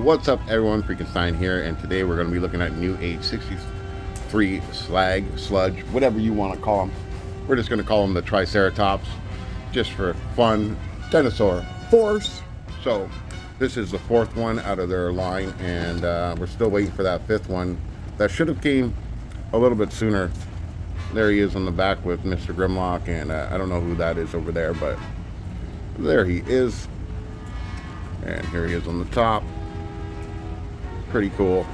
What's up everyone, Freakenstein here, and today we're going to be looking at new H63 Slag, Sludge, whatever you want to call them. We're just going to call them the Triceratops, just for fun, dinosaur force. So this is the fourth one out of their line, and we're still waiting for that fifth one. That should have came a little bit sooner. There he is on the back with Mr. Grimlock, and I don't know who that is over there, but there he is. And here he is on the top. Pretty cool.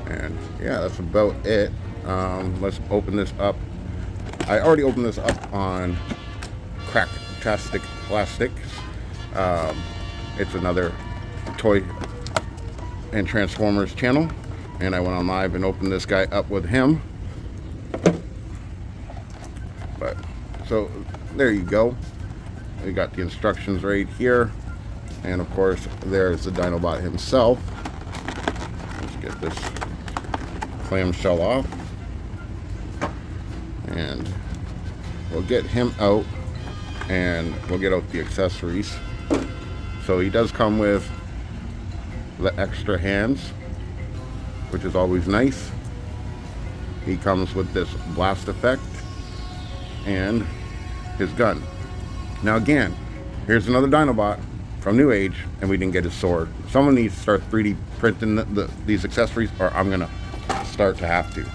And yeah, that's about it. Let's open this up. I already opened this up on Cracktastic Plastics. It's another toy and Transformers channel, and I went on live and opened this guy up with him. But so there you go. We got the instructions right here, and of course there's the Dinobot himself. Let's get this clamshell off, and we'll get him out, and we'll get out the accessories. So he does come with the extra hands, which is always nice. He comes with this blast effect and his gun. Now again, here's another Dinobot from Newage, and we didn't get his sword. Someone needs to start 3D printing these accessories, or I'm gonna start to have to.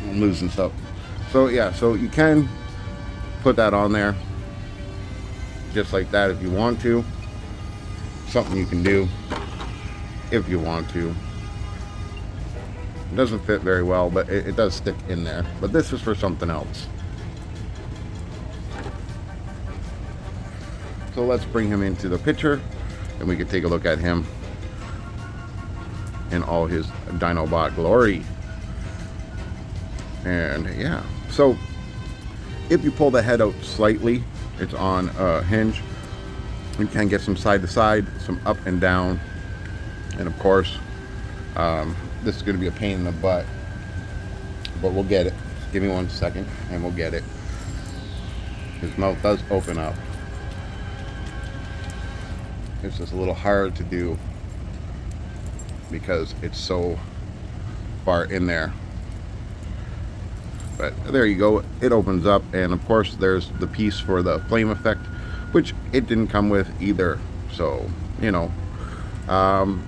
I'm losing stuff. So yeah, so you can put that on there just like that if you want to. Something you can do if you want to. It doesn't fit very well, but it does stick in there. But this is for something else. So let's bring him into the picture, and we can take a look at him in all his Dinobot glory. And yeah, so if you pull the head out slightly, it's on a hinge. You can get some side to side, some up and down, and of course this is going to be a pain in the butt, but we'll get it. Just give me 1 second and we'll get it. His mouth does open up. It's just a little hard to do because it's so far in there. But there you go, it opens up, and of course there's the piece for the flame effect, which it didn't come with either. So, you know,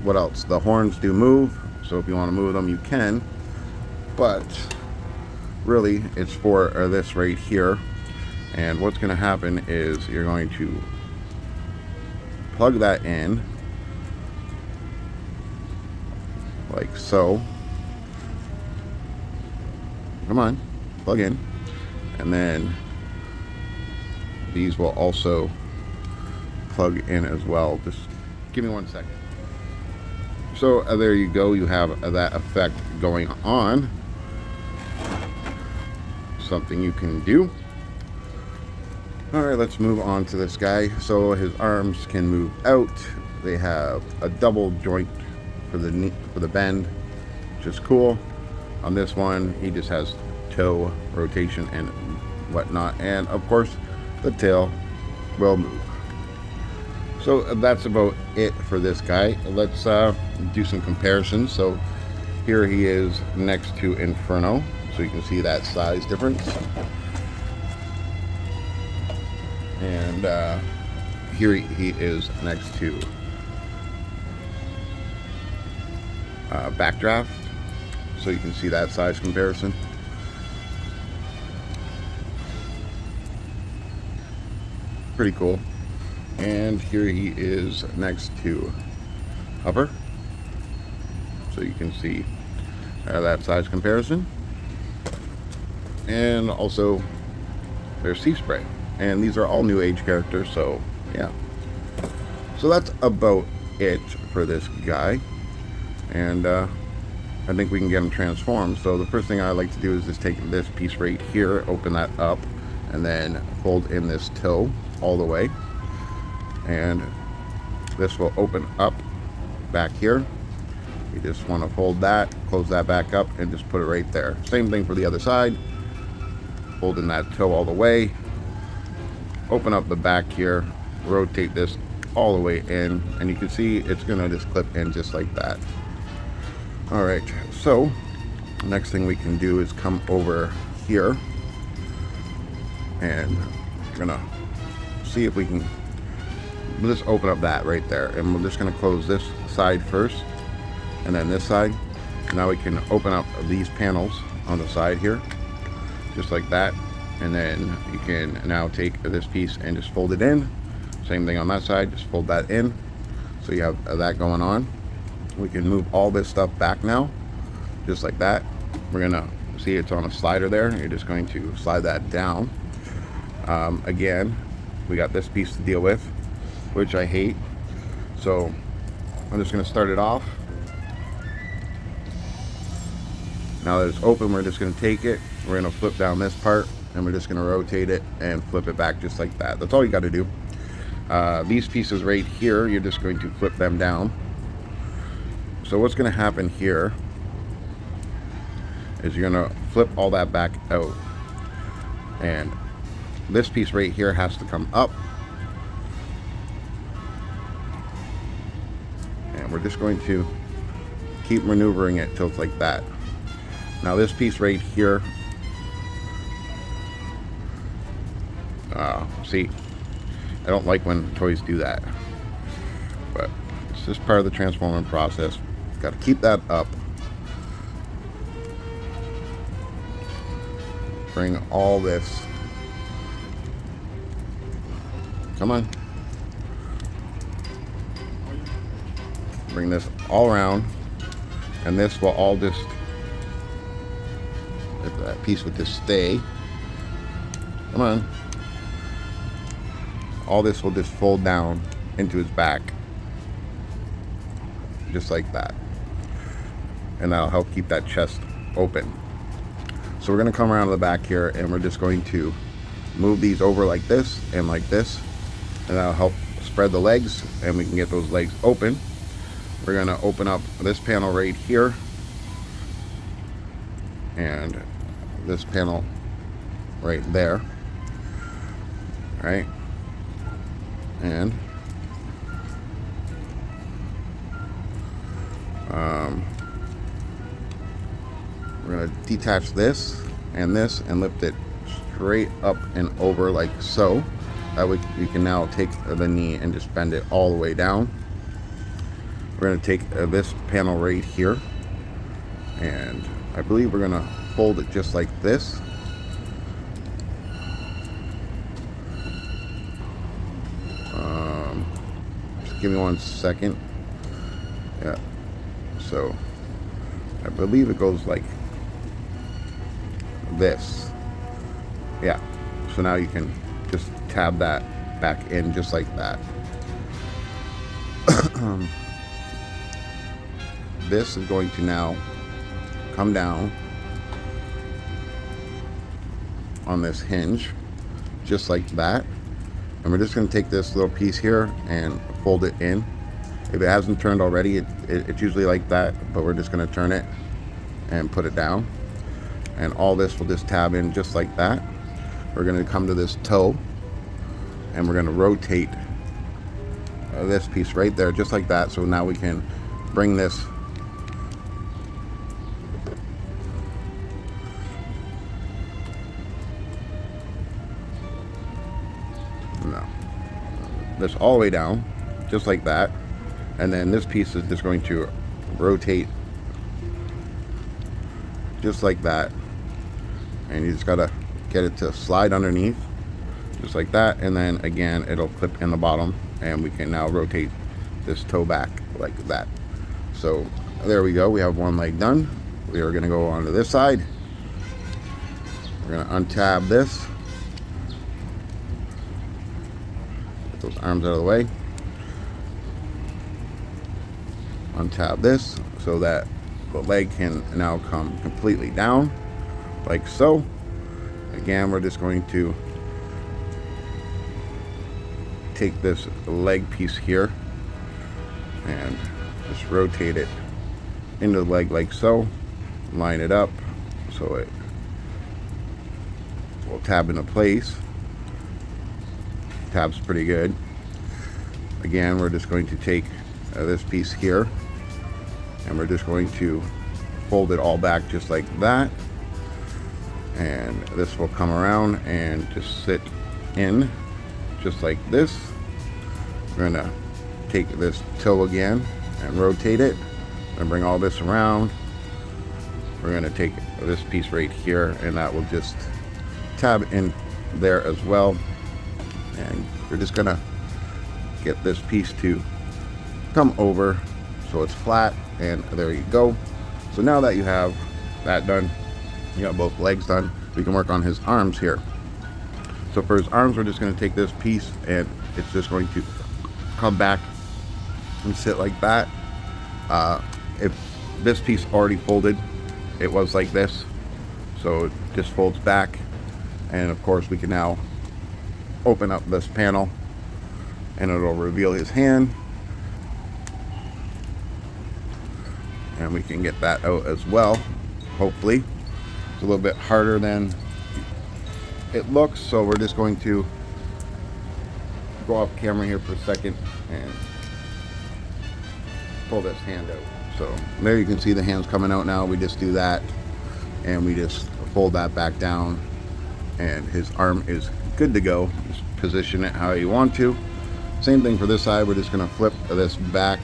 what else? The horns do move, so if you want to move them you can, but really it's for this right here. And what's going to happen is you're going to plug that in like so. Come on, plug in. And then these will also plug in as well. Just give me 1 second. So there you go, you have that effect going on. Something you can do. Alright, let's move on to this guy. So his arms can move out. They have a double joint for the bend, which is cool. On this one, he just has toe rotation and whatnot, and of course the tail will move. So that's about it for this guy. Let's do some comparisons. So here he is next to Inferno, so you can see that size difference. And here he is next to Backdraft, so you can see that size comparison. Pretty cool. And here he is next to Hover, so you can see that size comparison. And also there's Sea Spray, and these are all Newage characters, so yeah. So that's about it for this guy, and I think we can get him transformed. So the first thing I like to do is just take this piece right here, open that up, and then fold in this toe all the way, and this will open up back here. You just want to fold that, close that back up, and just put it right there. Same thing for the other side. Fold in that toe all the way, open up the back here, rotate this all the way in, and you can see it's gonna just clip in just like that. All right, so next thing we can do is come over here, and we're gonna see if we can just open up that right there, and we're just gonna close this side first and then this side. Now we can open up these panels on the side here just like that, and then you can now take this piece and just fold it in. Same thing on that side, just fold that in, so you have that going on. We can move all this stuff back now just like that. We're gonna see it's on a slider there. You're just going to slide that down. Again, we got this piece to deal with, which I hate, so I'm just gonna start it off. Now that it's open, we're just gonna take it, we're gonna flip down this part, and we're just gonna rotate it and flip it back just like that. That's all you gotta do. These pieces right here, you're just going to flip them down. So what's gonna happen here is you're gonna flip all that back out, and this piece right here has to come up, and we're just going to keep maneuvering it till it's like that. Now this piece right here, see, I don't like when toys do that, but it's just part of the transforming process. Got to keep that up. Bring all this, come on, bring this all around, and this will all just, if that piece would just stay, come on, all this will just fold down into his back just like that, and that'll help keep that chest open. So we're going to come around to the back here, and we're just going to move these over like this, and that'll help spread the legs, and we can get those legs open. We're going to open up this panel right here, and this panel right there, right? And we're going to detach this and lift it straight up and over like so. That way we can now take the knee and just bend it all the way down. We're going to take this panel right here, and I believe we're going to fold it just like this. Just give me 1 second. Yeah, so I believe it goes like this. Yeah, so now you can just tab that back in just like that. This is going to now come down on this hinge just like that, and we're just going to take this little piece here and fold it in. If it hasn't turned already, it's usually like that, but we're just going to turn it and put it down, and all this will just tab in just like that. We're going to come to this toe, and we're going to rotate this piece right there just like that. So now we can bring this all the way down just like that, and then this piece is just going to rotate just like that, and you just gotta get it to slide underneath just like that, and then again it'll clip in the bottom, and we can now rotate this toe back like that. So there we go, we have one leg done. We are going to go on to this side. We're going to untab this, get those arms out of the way, untab this so that the leg can now come completely down like so. Again, we're just going to take this leg piece here and just rotate it into the leg like so, line it up so it will tab into place. Tabs pretty good. again, we're just going to take this piece here, and we're just going to fold it all back just like that, and this will come around and just sit in just like this. We're gonna take this toe again and rotate it and bring all this around. We're gonna take this piece right here, and that will just tab in there as well, and we're just gonna get this piece to come over so it's flat, and there you go. So now that you have that done, you got both legs done, we can work on his arms here. So for his arms, we're just going to take this piece, and it's just going to come back and sit like that. If this piece already folded, it was like this, so it just folds back. And of course we can now open up this panel, and it'll reveal his hand, and we can get that out as well, hopefully. It's a little bit harder than it looks, so we're just going to go off camera here for a second and pull this hand out. So there you can see the hands coming out now. We just do that, and we just fold that back down, and his arm is good to go. Just position it how you want to. Same thing for this side. We're just going to flip this back.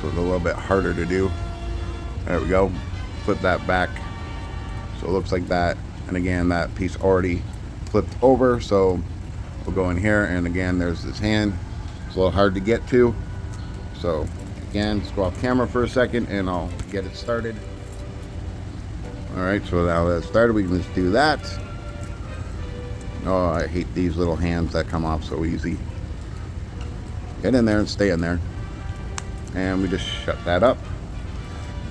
So it's a little bit harder to do. There we go. Flip that back. So it looks like that. And again, that piece already flipped over. So we'll go in here, and again, there's this hand. It's a little hard to get to. So again, let's go off camera for a second, and I'll get it started. All right, so now that it's started, we can just do that. Oh, I hate these little hands that come off so easy. Get in there and stay in there. And we just shut that up,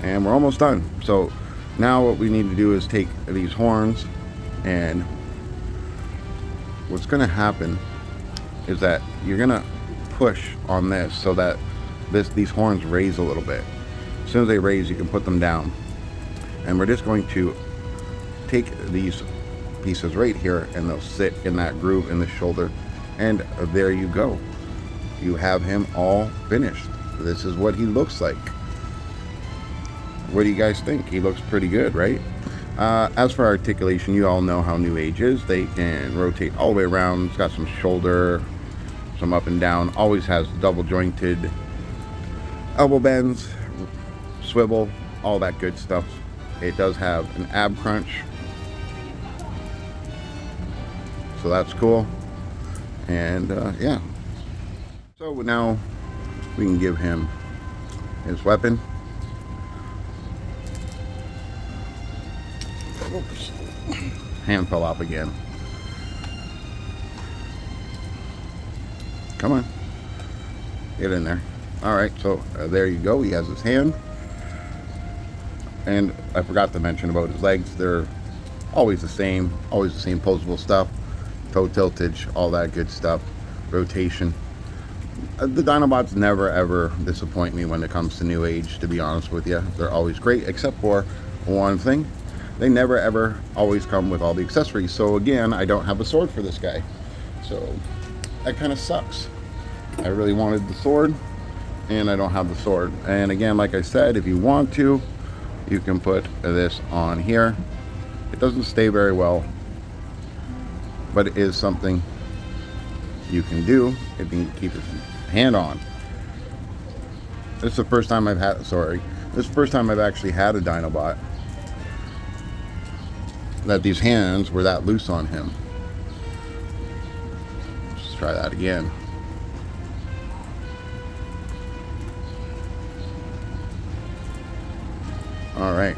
and we're almost done. So now what we need to do is take these horns, and what's going to happen is that you're going to push on this so that these horns raise a little bit. As soon as they raise, you can put them down, and we're just going to take these pieces right here, and they'll sit in that groove in the shoulder, and there you go. You have him all finished. This is what he looks like. What do you guys think? He looks pretty good, right? As for articulation, you all know how Newage is. They can rotate all the way around. It's got some shoulder, some up and down. Always has double jointed elbow bends, swivel, all that good stuff. It does have an ab crunch, so that's cool. And yeah, so now we can give him his weapon. Oops. Hand fell off again. Come on, get in there. All right, so there you go. He has his hand. And I forgot to mention about his legs. They're always the same posable stuff. Toe tiltage, all that good stuff. Rotation. The Dinobots never ever disappoint me when it comes to Newage, to be honest with you. They're always great, except for one thing. They never ever always come with all the accessories. So again, I don't have a sword for this guy. So that kind of sucks. I really wanted the sword, and I don't have the sword. And again, like I said, if you want to, you can put this on here. It doesn't stay very well, but it is something you can do if you can keep your hand on. This is the first time I've had, this is the first time I've actually had a Dinobot that these hands were that loose on him. Let's try that again. All right.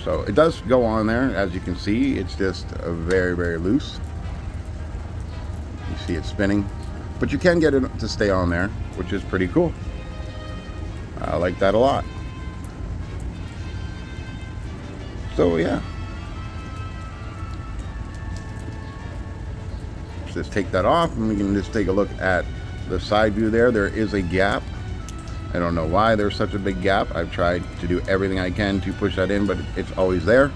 So it does go on there, as you can see. It's just very, very loose. You see it spinning, but you can get it to stay on there, which is pretty cool. I like that a lot. So yeah, just take that off, and we can just take a look at the side view there. There is a gap. I don't know why there's such a big gap. I've tried to do everything I can to push that in, but it's always there.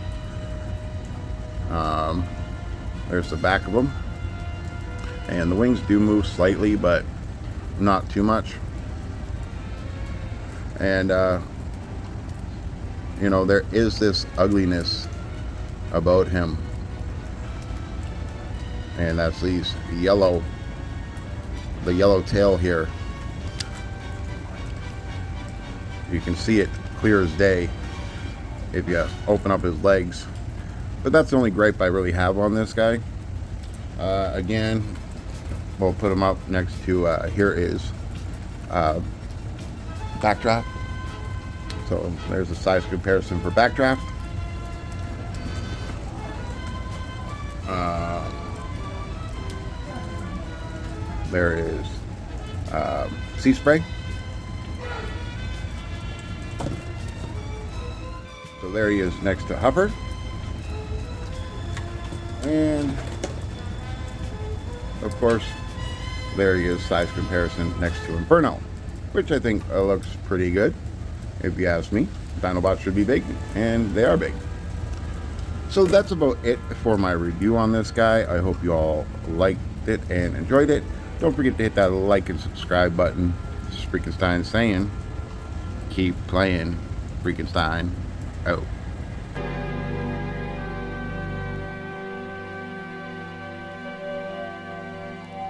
There's the back of them, and the wings do move slightly, but not too much. And you know, there is this ugliness about him, and that's the yellow tail here. You can see it clear as day if you open up his legs. But that's the only gripe I really have on this guy. Again, we'll put him up next to here is backdraft. So there's a size comparison for backdraft. There is sea spray. So there he is next to Huffer. And of course, there he is, size comparison next to Inferno, which I think looks pretty good, if you ask me. Dinobots should be big, and they are big. So that's about it for my review on this guy. I hope you all liked it and enjoyed it. Don't forget to hit that like and subscribe button. This is Freakenstein saying, keep playing. Freakenstein out.